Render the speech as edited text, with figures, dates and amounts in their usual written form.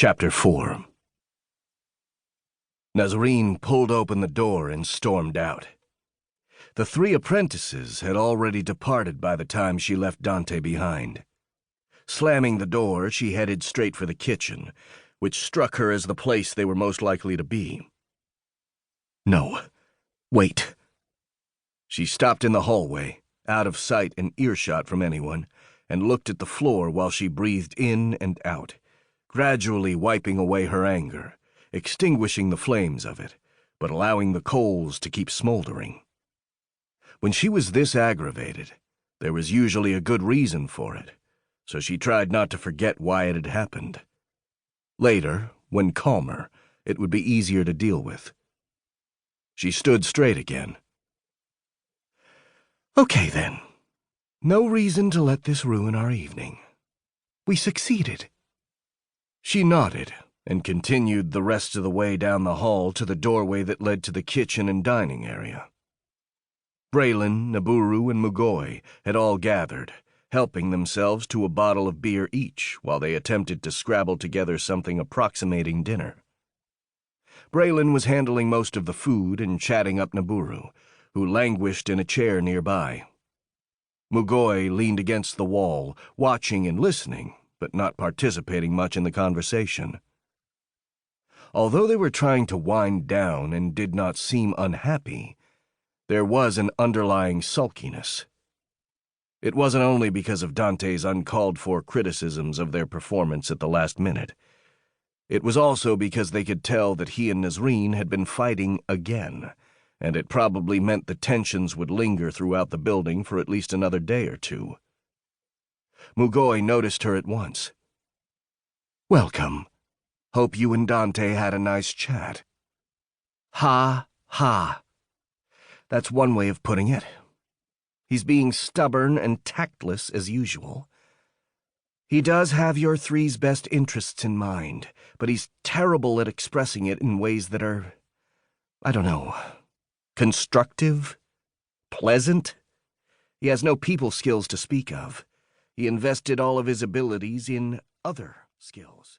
Chapter 4. Nasreen pulled open the door and stormed out. The three apprentices had already departed by the time she left Dante behind. Slamming the door, she headed straight for the kitchen, which struck her as the place they were most likely to be. No, wait. She stopped in the hallway, out of sight and earshot from anyone, and looked at the floor while she breathed in and out, gradually wiping away her anger, extinguishing the flames of it, but allowing the coals to keep smoldering. When she was this aggravated, there was usually a good reason for it, so she tried not to forget why it had happened. Later, when calmer, it would be easier to deal with. She stood straight again. Okay, then. No reason to let this ruin our evening. We succeeded. She nodded and continued the rest of the way down the hall to the doorway that led to the kitchen and dining area. Braun, Naburu, and Mugoi had all gathered, helping themselves to a bottle of beer each while they attempted to scrabble together something approximating dinner. Braun was handling most of the food and chatting up Naburu, who languished in a chair nearby. Mugoi leaned against the wall, watching and listening, but not participating much in the conversation. Although they were trying to wind down and did not seem unhappy, there was an underlying sulkiness. It wasn't only because of Dante's uncalled-for criticisms of their performance at the last minute. It was also because they could tell that he and Nasreen had been fighting again, and it probably meant the tensions would linger throughout the building for at least another day or two. Mugoi noticed her at once. "Welcome. Hope you and Dante had a nice chat." Ha, ha. That's one way of putting it. He's being stubborn and tactless as usual. He does have your three's best interests in mind, but he's terrible at expressing it in ways that are, I don't know, constructive? Pleasant? He has no people skills to speak of. He invested all of his abilities in other skills.